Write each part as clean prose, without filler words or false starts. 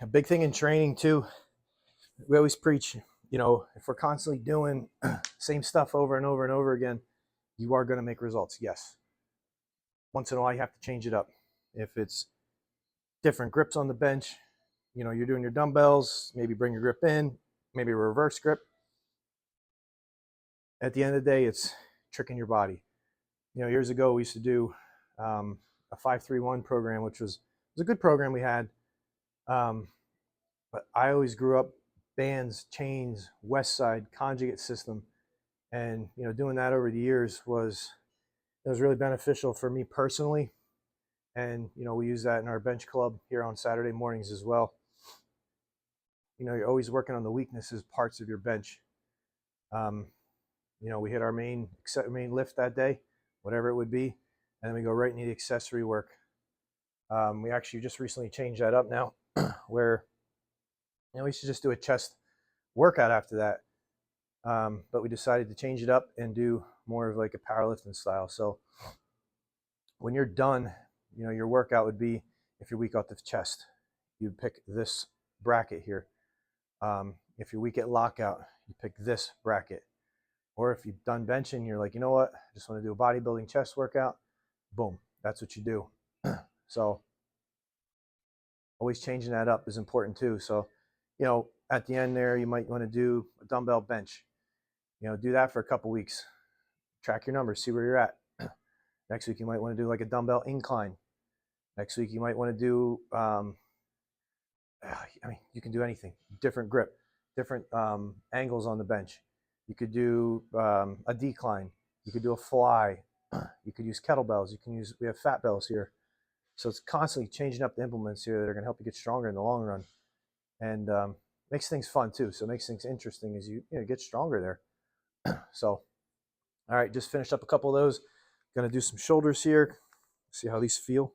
A big thing in training too, we always preach, if we're constantly doing same stuff over and over and over again, you are going to make results. Yes. Once in a while, you have to change it up. If it's different grips on the bench, you're doing your dumbbells, maybe bring your grip in, maybe a reverse grip. At the end of the day, it's tricking your body. Years ago, we used to do a 5-3-1 program, which was a good program we had. But I always grew up bands, chains, Westside Conjugate system. And, doing that over the years was really beneficial for me personally. And, we use that in our bench club here on Saturday mornings as well. You're always working on the weaknesses parts of your bench. We hit our main lift that day, whatever it would be, and then we go right into the accessory work. We actually just recently changed that up now, where we should just do a chest workout after that. But we decided to change it up and do more of like a powerlifting style. So when you're done, your workout would be, if you're weak at the chest, you'd pick this bracket here. If you're weak at lockout, you pick this bracket. Or if you've done benching, you're like, you know what, I just want to do a bodybuilding chest workout. Boom, that's what you do. So always changing that up is important too. So, at the end there, you might want to do a dumbbell bench. Do that for a couple weeks. Track your numbers, see where you're at. Next week, you might want to do like a dumbbell incline. Next week, you might want to do, you can do anything. Different grip, different angles on the bench. You could do a decline. You could do a fly. You could use kettlebells. We have fat bells here. So it's constantly changing up the implements here that are going to help you get stronger in the long run. And makes things fun too. So it makes things interesting as you get stronger there. So, all right, just finished up a couple of those. Going to do some shoulders here. See how these feel.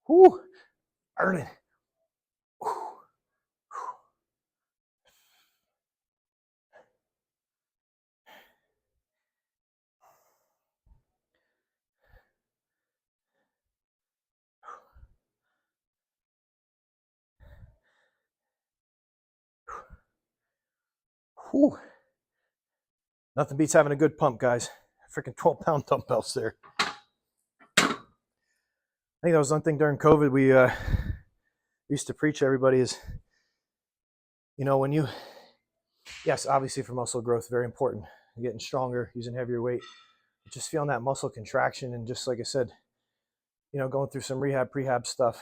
Whoo, burning. Whew. Nothing beats having a good pump, guys. Freaking 12-pound dumbbells there. I think that was one thing during COVID we used to preach to everybody is, when you, yes, obviously for muscle growth, very important. You're getting stronger, using heavier weight, just feeling that muscle contraction, and just like I said, going through some prehab stuff,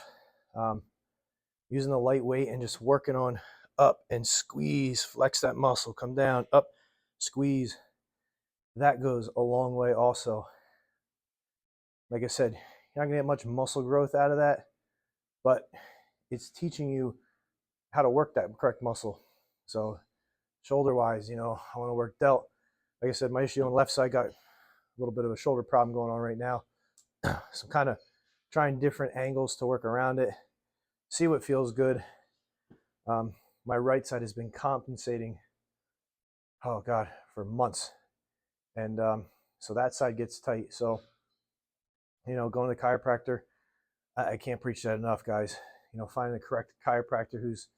using the light weight and just working on up and squeeze, flex that muscle, come down, up, squeeze. That goes a long way also. Like I said, you're not gonna get much muscle growth out of that, but it's teaching you how to work that correct muscle. So shoulder wise, I want to work delt. Like I said, my issue on the left side, got a little bit of a shoulder problem going on right now. So I'm kind of trying different angles to work around it, see what feels good. My right side has been compensating, oh God, for months. And so that side gets tight. So, going to the chiropractor, I can't preach that enough, guys. Finding the correct chiropractor who's,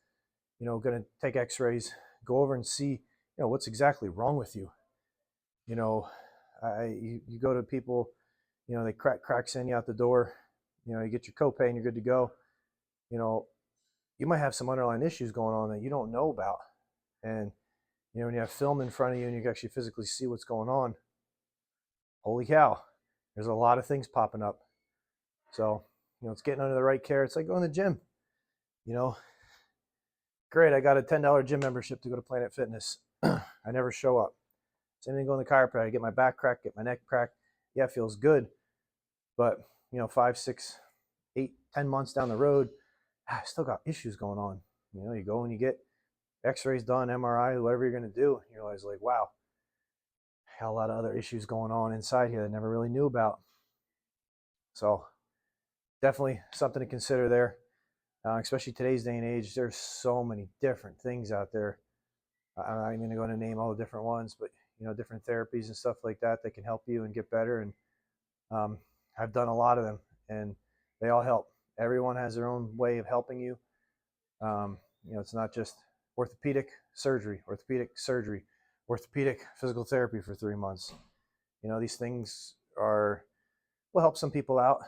going to take x-rays, go over and see, what's exactly wrong with you. You go to people, they crack send you out the door, you get your copay and you're good to go. You might have some underlying issues going on that you don't know about. And, when you have film in front of you and you can actually physically see what's going on, holy cow, there's a lot of things popping up. So, it's getting under the right care. It's like going to the gym, great. I got a $10 gym membership to go to Planet Fitness. I never show up. Same thing going to the chiropractor. I get my back cracked, get my neck cracked. Yeah, it feels good. But, 5, 6, 8, 10 months down the road, I still got issues going on. You go and you get x-rays done, MRI, whatever you're going to do. You realize, like, wow, I got a lot of other issues going on inside here that I never really knew about. So definitely something to consider there, especially today's day and age. There's so many different things out there. I'm not even going to name all the different ones, but, different therapies and stuff like that can help you and get better. And I've done a lot of them, and they all help. Everyone has their own way of helping you. It's not just orthopedic surgery, orthopedic physical therapy for 3 months. These things will help some people out,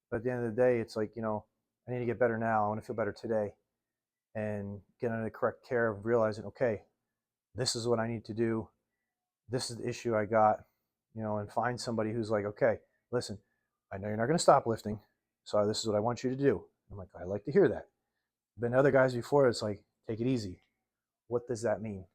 but at the end of the day, it's like, I need to get better now. I want to feel better today, and get under the correct care of realizing, okay, this is what I need to do. This is the issue I got, and find somebody who's like, okay, listen, I know you're not going to stop lifting, so this is what I want you to do. I'm like, I like to hear that. Been other guys before, it's like, take it easy. What does that mean?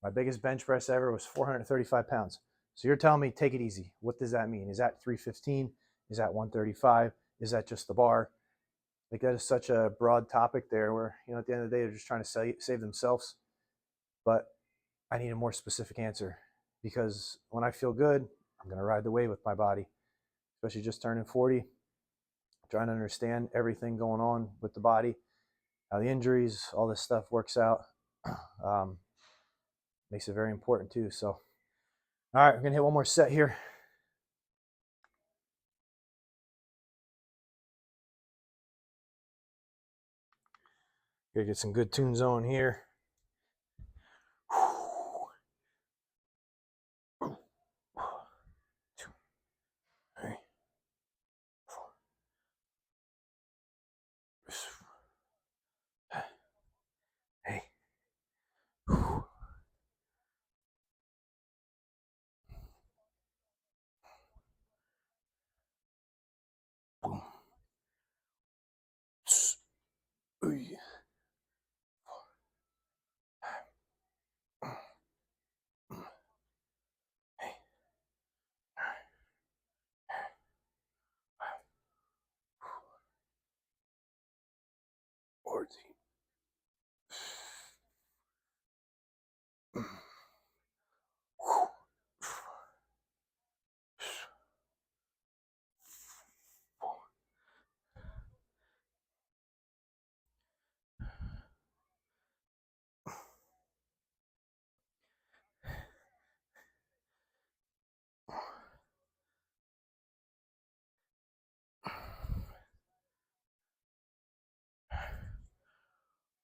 My biggest bench press ever was 435 pounds. So you're telling me, take it easy. What does that mean? Is that 315? Is that 135? Is that just the bar? Like, that is such a broad topic there where, at the end of the day, they're just trying to save themselves. But I need a more specific answer, because when I feel good, I'm going to ride the wave with my body, especially just turning 40, trying to understand everything going on with the body, how the injuries, all this stuff works out. Makes it very important too. So, all right, we're going to hit one more set here. Gotta get some good tunes on here. Hey. Boom.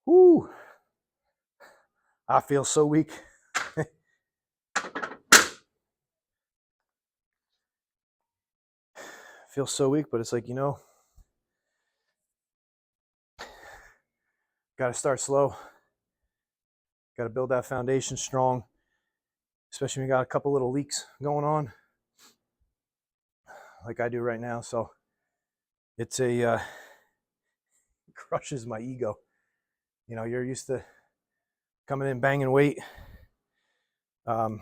Woo! I feel so weak. Feel so weak, but it's like, got to start slow. Got to build that foundation strong, especially when you got a couple little leaks going on, like I do right now. So it's it crushes my ego. You're used to coming in banging weight. Oh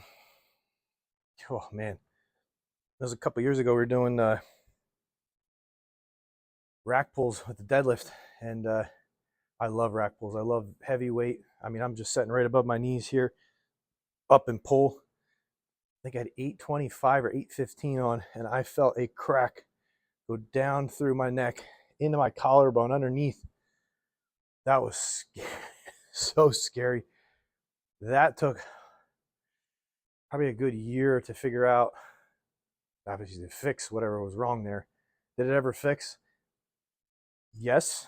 man, that was a couple years ago. We were doing rack pulls with the deadlift, and I love rack pulls. I love heavy weight. I mean, I'm just sitting right above my knees here, up and pull. I think I had 825 or 815 on, and I felt a crack go down through my neck into my collarbone underneath. That was so scary. That took probably a good year to figure out, obviously, to fix whatever was wrong there. Did it ever fix? Yes.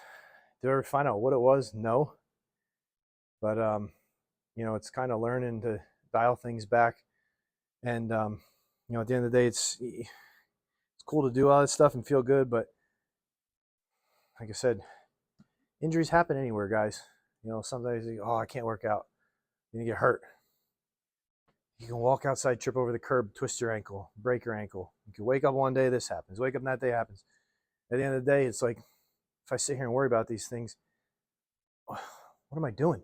Did I ever find out what it was? No. But it's kind of learning to dial things back. And at the end of the day, it's cool to do all this stuff and feel good, but like I said, injuries happen anywhere, guys. Sometimes you go, oh, I can't work out. Then you get hurt. You can walk outside, trip over the curb, twist your ankle, break your ankle. You can wake up one day, this happens. Wake up that day, happens. At the end of the day, it's like, if I sit here and worry about these things, what am I doing?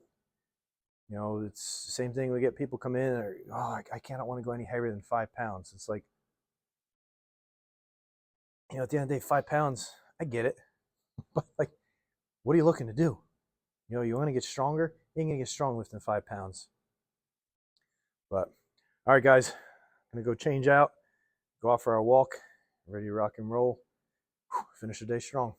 It's the same thing. We get people come in, or, oh, I cannot want to go any heavier than 5 pounds. It's like, at the end of the day, 5 pounds, I get it. But like, what are you looking to do? You want to get stronger? You ain't going to get strong lifting 5 pounds. But, all right, guys, I'm going to go change out, go out for our walk, ready to rock and roll, finish the day strong.